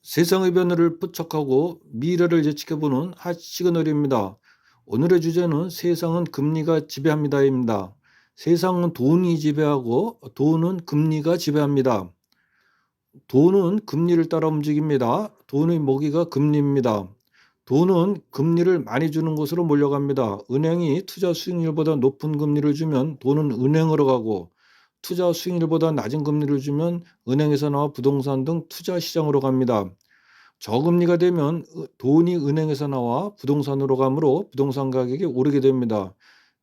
세상의 변화를 포착하고 미래를 예측해보는 핫 시그널입니다. 오늘의 주제는 세상은 금리가 지배합니다입니다. 세상은 돈이 지배하고 돈은 금리가 지배합니다. 돈은 금리를 따라 움직입니다. 돈의 먹이가 금리입니다. 돈은 금리를 많이 주는 곳으로 몰려갑니다. 은행이 투자 수익률보다 높은 금리를 주면 돈은 은행으로 가고, 투자 수익률보다 낮은 금리를 주면 은행에서 나와 부동산 등 투자 시장으로 갑니다. 저금리가 되면 돈이 은행에서 나와 부동산으로 가므로 부동산 가격이 오르게 됩니다.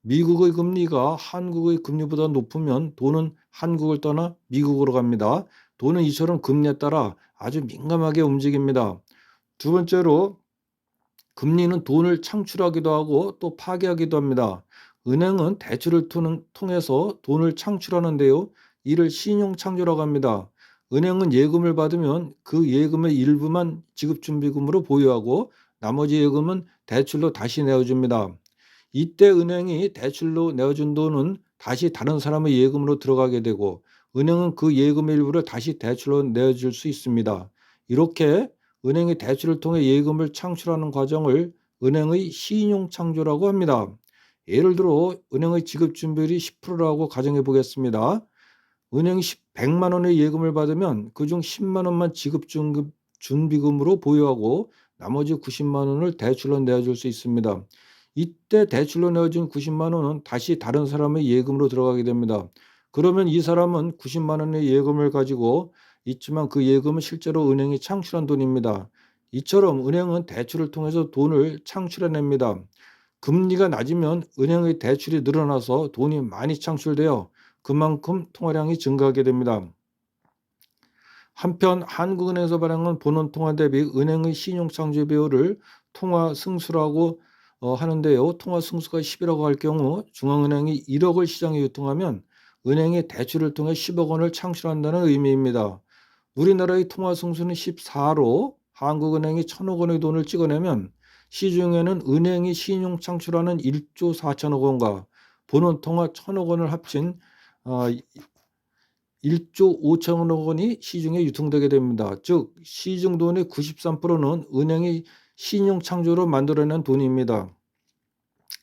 미국의 금리가 한국의 금리보다 높으면 돈은 한국을 떠나 미국으로 갑니다. 돈은 이처럼 금리에 따라 아주 민감하게 움직입니다. 두 번째로, 금리는 돈을 창출하기도 하고 또 파괴하기도 합니다. 은행은 대출을 통해서 돈을 창출하는데요. 이를 신용창조라고 합니다. 은행은 예금을 받으면 그 예금의 일부만 지급준비금으로 보유하고 나머지 예금은 대출로 다시 내어줍니다. 이때 은행이 대출로 내어준 돈은 다시 다른 사람의 예금으로 들어가게 되고, 은행은 그 예금의 일부를 다시 대출로 내어줄 수 있습니다. 이렇게 은행이 대출을 통해 예금을 창출하는 과정을 은행의 신용창조라고 합니다. 예를 들어 은행의 지급준비율이 10%라고 가정해 보겠습니다. 은행이 100만 원의 예금을 받으면 그중 10만 원만 지급준비금으로 보유하고 나머지 90만 원을 대출로 내어줄 수 있습니다. 이때 대출로 내어준 90만 원은 다시 다른 사람의 예금으로 들어가게 됩니다. 그러면 이 사람은 90만 원의 예금을 가지고 있지만 그 예금은 실제로 은행이 창출한 돈입니다. 이처럼 은행은 대출을 통해서 돈을 창출해냅니다. 금리가 낮으면 은행의 대출이 늘어나서 돈이 많이 창출되어 그만큼 통화량이 증가하게 됩니다. 한편 한국은행에서 발행한 본원 통화 대비 은행의 신용창조 비율을 통화 승수라고 하는데요. 통화 승수가 10이라고 할 경우 중앙은행이 1억을 시장에 유통하면 은행이 대출을 통해 10억 원을 창출한다는 의미입니다. 우리나라의 통화 승수는 14로 한국은행이 1,000억 원의 돈을 찍어내면 시중에는 은행이 신용 창출하는 1조 4천억 원과 본원 통화 1,000억 원을 합친 1조 5천억 원이 시중에 유통되게 됩니다. 즉 시중 돈의 93%는 은행이 신용 창조로 만들어낸 돈입니다.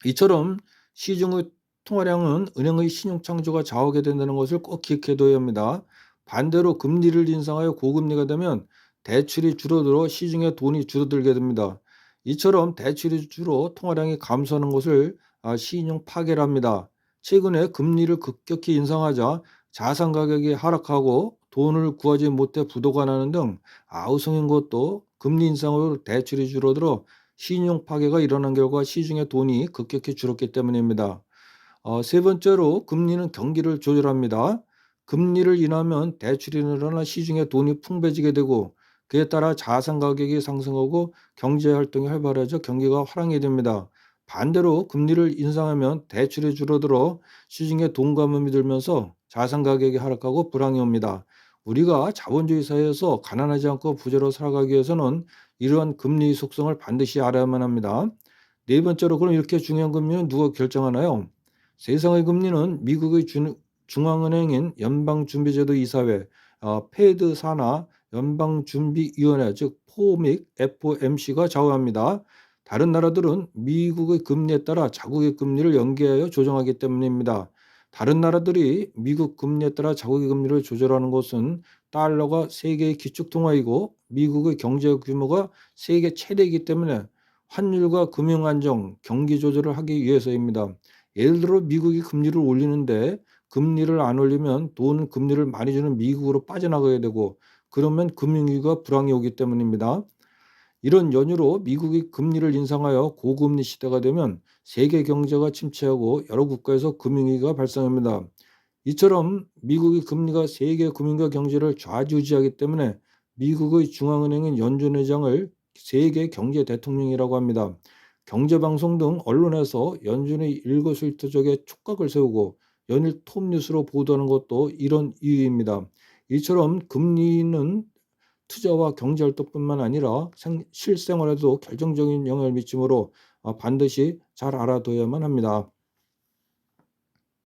이처럼 시중의 통화량은 은행의 신용 창조가 좌우하게 된다는 것을 꼭 기억해둬야 합니다. 반대로 금리를 인상하여 고금리가 되면 대출이 줄어들어 시중에 돈이 줄어들게 됩니다. 이처럼 대출이 줄어 통화량이 감소하는 것을 신용 파괴랍니다. 최근에 금리를 급격히 인상하자 자산 가격이 하락하고 돈을 구하지 못해 부도가 나는 등 아우성인 것도 금리 인상으로 대출이 줄어들어 신용 파괴가 일어난 결과 시중의 돈이 급격히 줄었기 때문입니다. 세 번째로, 금리는 경기를 조절합니다. 금리를 인하면 대출이 늘어나 시중에 돈이 풍부해지게 되고 그에 따라 자산 가격이 상승하고 경제 활동이 활발해져 경기가 화랑이 됩니다. 반대로 금리를 인상하면 대출이 줄어들어 시중에 돈 감음이 들면서 자산 가격이 하락하고 불황이 옵니다. 우리가 자본주의 사회에서 가난하지 않고 부자로 살아가기 위해서는 이러한 금리 속성을 반드시 알아야만 합니다. 네 번째로, 그럼 이렇게 중요한 금리는 누가 결정하나요? 세상의 금리는 미국의 중앙은행인 연방준비제도 이사회, 페드 산하 연방준비위원회, 즉 포믹 FOMC가 좌우합니다. 다른 나라들은 미국의 금리에 따라 자국의 금리를 연계하여 조정하기 때문입니다. 다른 나라들이 미국 금리에 따라 자국의 금리를 조절하는 것은 달러가 세계의 기축통화이고 미국의 경제 규모가 세계 최대이기 때문에 환율과 금융 안정, 경기 조절을 하기 위해서입니다. 예를 들어 미국이 금리를 올리는데 금리를 안 올리면 돈 금리를 많이 주는 미국으로 빠져나가게 되고 그러면 금융위기가 불황이 오기 때문입니다. 이런 연유로 미국이 금리를 인상하여 고금리 시대가 되면 세계 경제가 침체하고 여러 국가에서 금융위기가 발생합니다. 이처럼 미국의 금리가 세계 금융과 경제를 좌지우지하기 때문에 미국의 중앙은행인 연준 의장을 세계 경제 대통령이라고 합니다. 경제방송 등 언론에서 연준의 일거수일투족에 촉각을 세우고 연일 톱뉴스로 보도하는 것도 이런 이유입니다. 이처럼 금리는 투자와 경제활동뿐만 아니라 실생활에도 결정적인 영향을 미치므로 반드시 잘 알아둬야만 합니다.